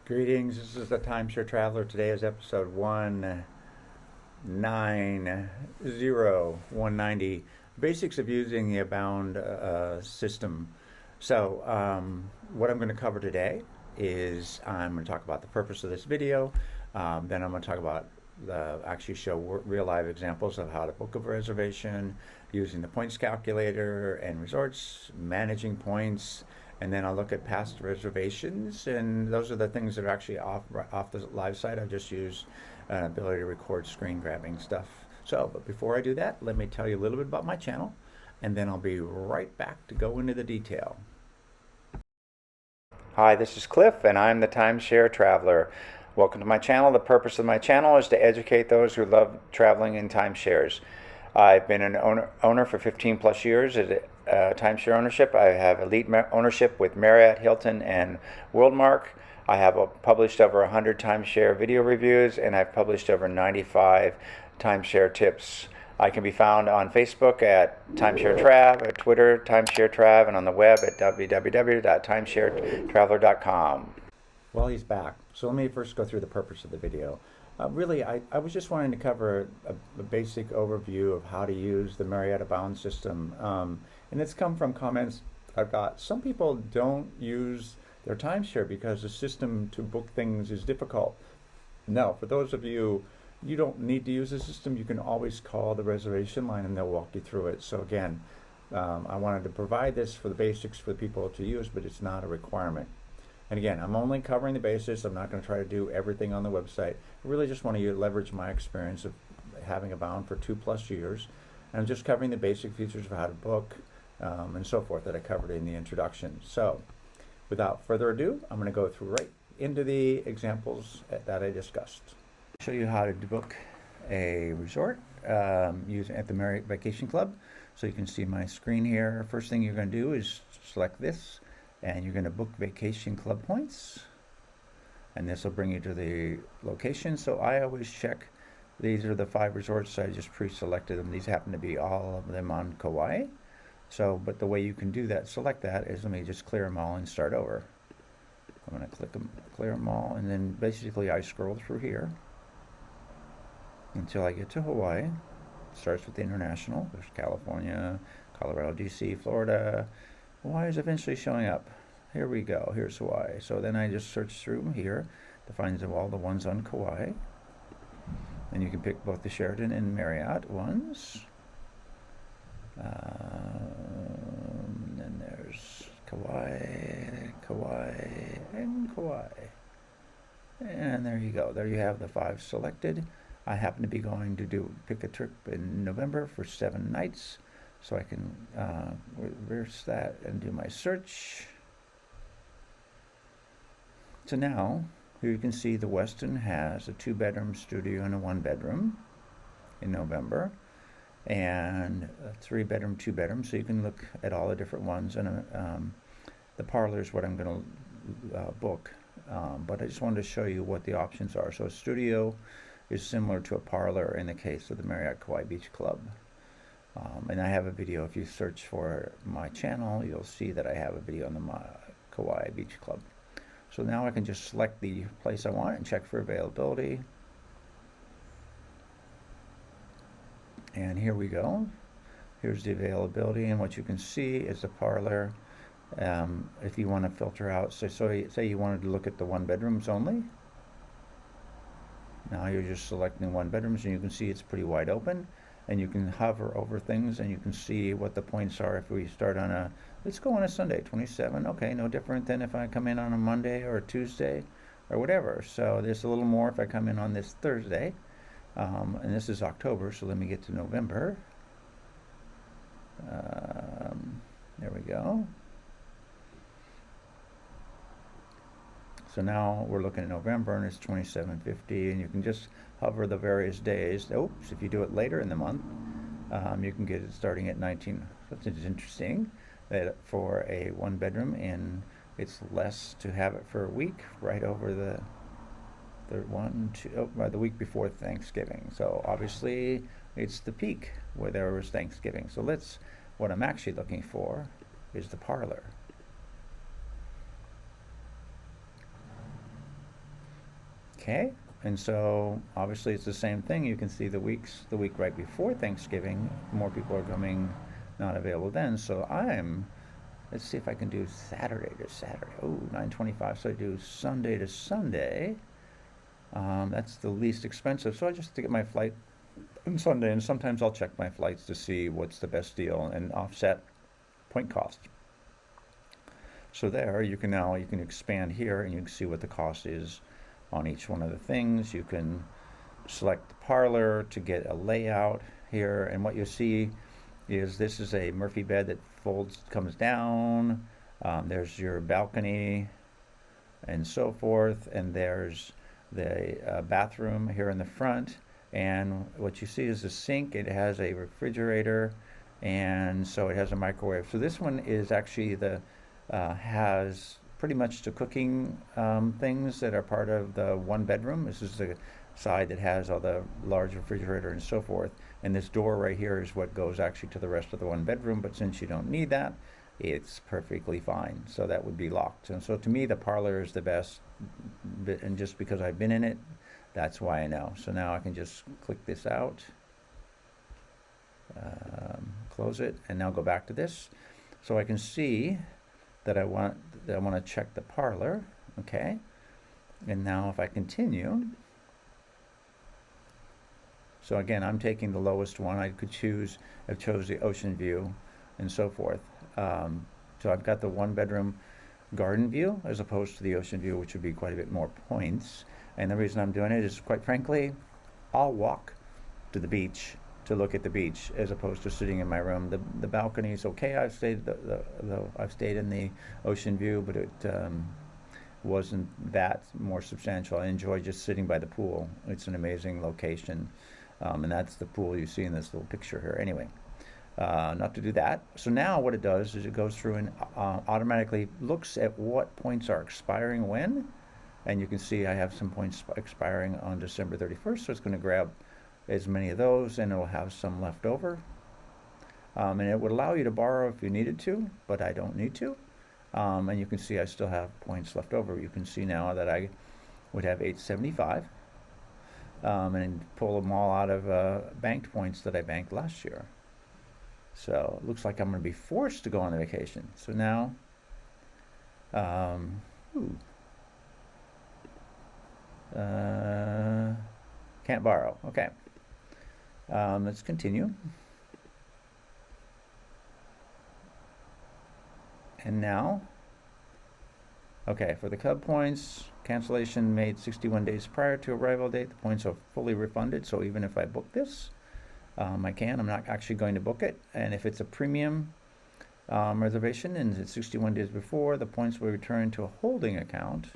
Greetings, this is the Timeshare Traveler. Today is episode 190, basics of using the Abound system. So what I'm going to cover today is I'm going to talk about the purpose of this video. Then I'm going to talk about actually show real live examples of how to book a reservation using the points calculator and resorts, managing points, and then I'll look at past reservations, and those are the things that are actually off the live site. I just use an ability to record screen grabbing stuff. So, but before I do that, let me tell you a little bit about my channel, and then I'll be right back to go into the detail. Hi, this is Cliff, and I'm the Timeshare Traveler. Welcome to my channel. The purpose of my channel is to educate those who love traveling in timeshares. I've been an owner for 15 plus years at timeshare ownership. I have elite ownership with Marriott, Hilton, and Worldmark. I have published over 100 timeshare video reviews, and I've published over 95 timeshare tips. I can be found on Facebook at Timeshare Trav, at Twitter, Timeshare Trav, and on the web at www.timesharetraveler.com. Well, he's back. So let me first go through the purpose of the video. Really, I was just wanting to cover a basic overview of how to use the Marriott ABOUND system. And it's come from comments I've got. Some people don't use their timeshare because the system to book things is difficult. No, for those of you, you don't need to use the system. You can always call the reservation line and they'll walk you through it. So again, I wanted to provide this for the basics for people to use, but it's not a requirement. And again, I'm only covering the basics. I'm not going to try to do everything on the website. I really just want to leverage my experience of having Abound for 2+ years. And I'm just covering the basic features of how to book and so forth that I covered in the introduction. So without further ado, I'm going to go through right into the examples that I discussed. I'll show you how to book a resort using at the Marriott Vacation Club. So you can see my screen here. First thing you're going to do is select this, and you're going to book vacation club points, and this will bring you to the location. So I always check, these are the 5 resorts. I just pre-selected them. These happen to be all of them on Kauai. So, but the way you can do that, select that, is let me just clear them all and start over. I'm going to click them, clear them all, and then basically I scroll through here until I get to Hawaii. It starts with the international. There's California, Colorado, DC, Florida. Hawaii is eventually showing up. Here we go. Here's Hawaii. So then I just search through here to find all the ones on Kauai. And you can pick both the Sheraton and Marriott ones. Then there's Kauai, and Kauai. And there you go. There you have the 5 selected. I happen to be going to pick a trip in November for 7 nights. So I can reverse that and do my search. So now, here you can see the Westin has a 2-bedroom studio and a 1-bedroom in November, and a 3-bedroom, 2-bedroom. So you can look at all the different ones, and the parlor is what I'm going to book. But I just wanted to show you what the options are. So a studio is similar to a parlor in the case of the Marriott Kauai Beach Club. And I have a video. If you search for my channel, you'll see that I have a video on the Kauai Beach Club. So now I can just select the place I want and check for availability. And here we go. Here's the availability, and what you can see is the parlor. If you want to filter out, so say you wanted to look at the 1-bedrooms only. Now you're just selecting 1-bedrooms, and you can see it's pretty wide open. And you can hover over things, and you can see what the points are. If we start on let's go on a Sunday, 27. Okay, no different than if I come in on a Monday or a Tuesday or whatever. So there's a little more if I come in on this Thursday. And this is October, so let me get to November. There we go. So now we're looking at November, and it's 27.50, and you can just hover the various days. Oops, if you do it later in the month, you can get it starting at 19. That's interesting that for a 1-bedroom, and it's less to have it for a week, right over the week before Thanksgiving. So obviously it's the peak where there was Thanksgiving. So what I'm actually looking for is the parlor. Okay, and so obviously it's the same thing. You can see the week right before Thanksgiving, more people are coming, not available then. So let's see if I can do Saturday to Saturday. Oh, 9:25. So I do Sunday to Sunday. That's the least expensive. So I just have to get my flight on Sunday, and sometimes I'll check my flights to see what's the best deal and offset point cost. So there, you can expand here, and you can see what the cost is on each one of the things. You can select the parlor to get a layout here, and what you see is this is a Murphy bed that comes down. There's your balcony and so forth, and there's the bathroom here in the front, and what you see is the sink. It has a refrigerator, and so it has a microwave. So this one is actually has pretty much the cooking things that are part of the one bedroom. This is the side that has all the large refrigerator and so forth, and this door right here is what goes actually to the rest of the one bedroom, but since you don't need that, it's perfectly fine. So that would be locked. And so to me, the parlor is the best, and just because I've been in it, that's why I know. So now I can just click this out, close it, and now go back to this. So I can see that I want to check the parlor, okay? And now if I continue, so again, I'm taking the lowest one. I've chose the ocean view and so forth. So I've got the one bedroom garden view as opposed to the ocean view, which would be quite a bit more points. And the reason I'm doing it is, quite frankly, I'll walk to the beach to look at the beach as opposed to sitting in my room. The balcony is okay. I've stayed in the ocean view, but it wasn't that more substantial. I enjoy just sitting by the pool. It's an amazing location, and that's the pool you see in this little picture here. Anyway, not to do that. So now what it does is it goes through and automatically looks at what points are expiring when, and you can see I have some points expiring on December 31st, so it's going to grab as many of those, and it'll have some left over. And it would allow you to borrow if you needed to, but I don't need to. And you can see I still have points left over. You can see now that I would have 875, and pull them all out of banked points that I banked last year. So it looks like I'm going to be forced to go on a vacation. So now, can't borrow. Okay. Let's continue. And now, okay, for the Cub points, cancellation made 61 days prior to arrival date. The points are fully refunded, so even if I book this, I'm not actually going to book it. And if it's a premium reservation and it's 61 days before, the points will return to a holding account,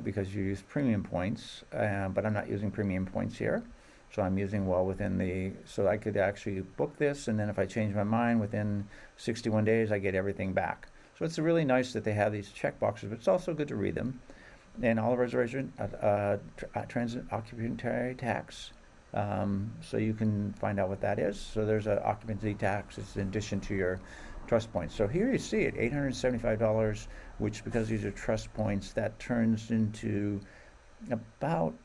because you use premium points, but I'm not using premium points here. So I'm using so I could actually book this, and then if I change my mind within 61 days, I get everything back. So it's really nice that they have these check boxes, but it's also good to read them. And all reservation, transit occupancy tax, so you can find out what that is. So there's an occupancy tax. It's in addition to your trust points. So here you see it, $875, which, because these are trust points, that turns into about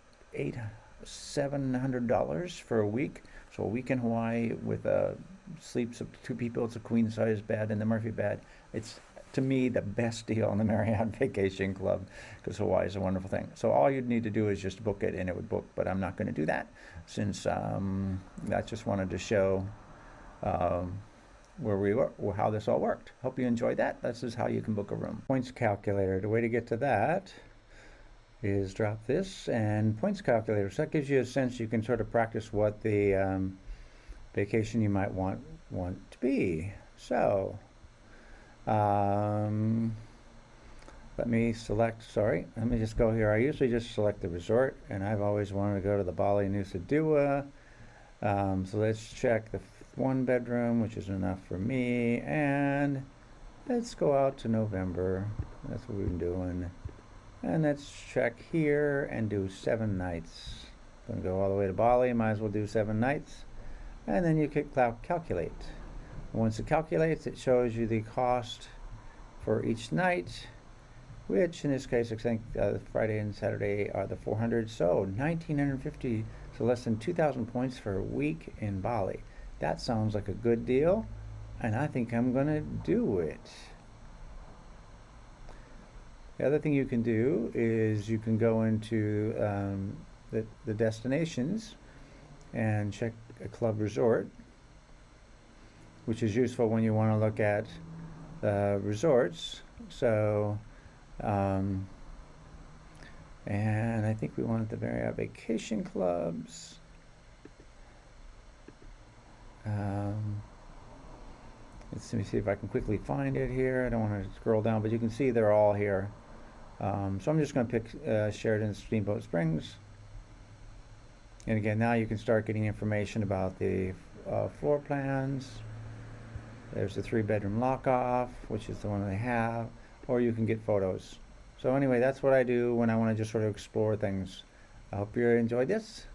$700 for a week. So a week in Hawaii with sleeps of 2 people. It's a queen size bed and the Murphy bed. It's, to me, the best deal in the Marriott Vacation Club, because Hawaii is a wonderful thing. So all you'd need to do is just book it, and it would book, but I'm not going to do that, since I just wanted to show where we were, or how this all worked. Hope you enjoyed that. This is how you can book a room. Points calculator. The way to get to that is drop this and points calculator. So that gives you a sense. You can sort of practice what the vacation you might want to be. So let me just go here. I usually just select the resort, and I've always wanted to go to the Bali Nusa Dua. So let's check the 1 bedroom, which is enough for me, and let's go out to November. That's what we've been doing. And let's check here and do 7 nights. Gonna go all the way to Bali, might as well do 7 nights. And then you click calculate. Once it calculates, it shows you the cost for each night, which in this case I think Friday and Saturday are the 400. So 1,950, so less than 2,000 points for a week in Bali. That sounds like a good deal, and I think I'm going to do it. The other thing you can do is you can go into the destinations and check a club resort, which is useful when you want to look at resorts. So, and I think we wanted the Marriott Vacation Clubs. Let me see if I can quickly find it here. I don't want to scroll down, but you can see they're all here. So I'm just going to pick Sheraton Steamboat Springs. And again, now you can start getting information about the floor plans. There's the 3-bedroom lock-off, which is the one they have, or you can get photos. So anyway, that's what I do when I want to just sort of explore things. I hope you enjoyed this.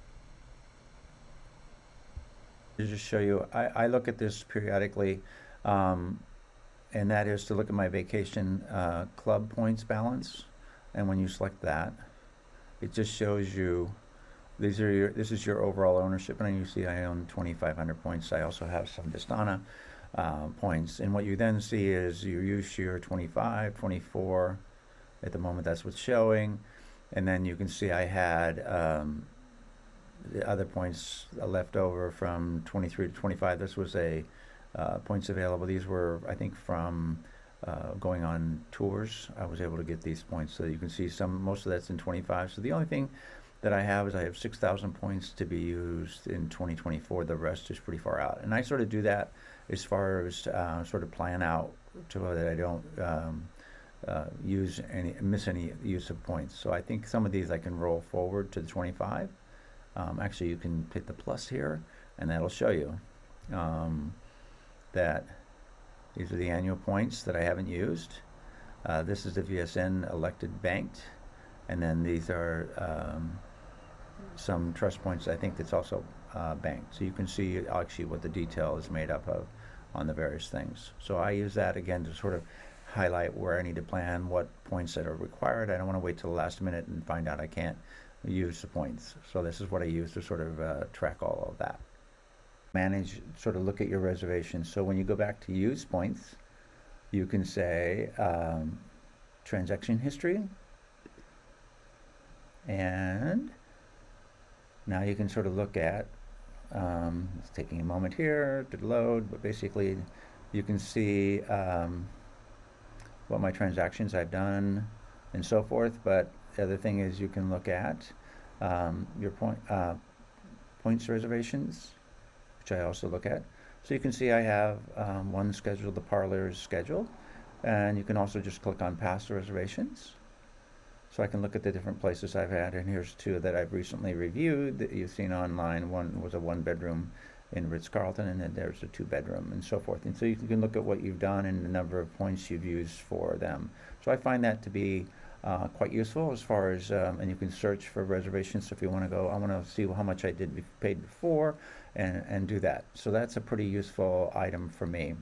To just show you, I look at this periodically, and that is to look at my vacation club points balance. And when you select that, it just shows you this is your overall ownership. And you see I own 2,500 points. I also have some Vistana points. And what you then see is your use year 25, 24. At the moment, that's what's showing. And then you can see I had the other points left over from 23 to 25. This was a points available. These were, I think, from going on tours. I was able to get these points. So you can see most of that's in 25. So the only thing that I have is I have 6,000 points to be used in 2024. The rest is pretty far out. And I sort of do that as far as sort of plan out so that I don't miss any use of points. So I think some of these I can roll forward to the 25. Actually, you can hit the plus here, and that'll show you that these are the annual points that I haven't used. This is the VSN elected banked, and then these are some trust points I think that's also banked. So you can see actually what the detail is made up of on the various things. So I use that again to sort of highlight where I need to plan, what points that are required. I don't want to wait till the last minute and find out I can't use the points. So this is what I use to sort of track all of that. Manage, sort of look at your reservations. So when you go back to use points, you can say transaction history, and now you can sort of look at it's taking a moment here to load, but basically you can see what my transactions I've done and so forth. But the other thing is you can look at your points reservations, which I also look at. So you can see I have one scheduled, the parlor is scheduled, and you can also just click on past reservations. So I can look at the different places I've had, and here's two that I've recently reviewed that you've seen online. One was a 1-bedroom in Ritz-Carlton, and then there's a 2-bedroom and so forth. And so you can look at what you've done and the number of points you've used for them. So I find that to be quite useful as far as, and you can search for reservations. So if you want to go, I want to see how much I paid before, and do that. So that's a pretty useful item for me.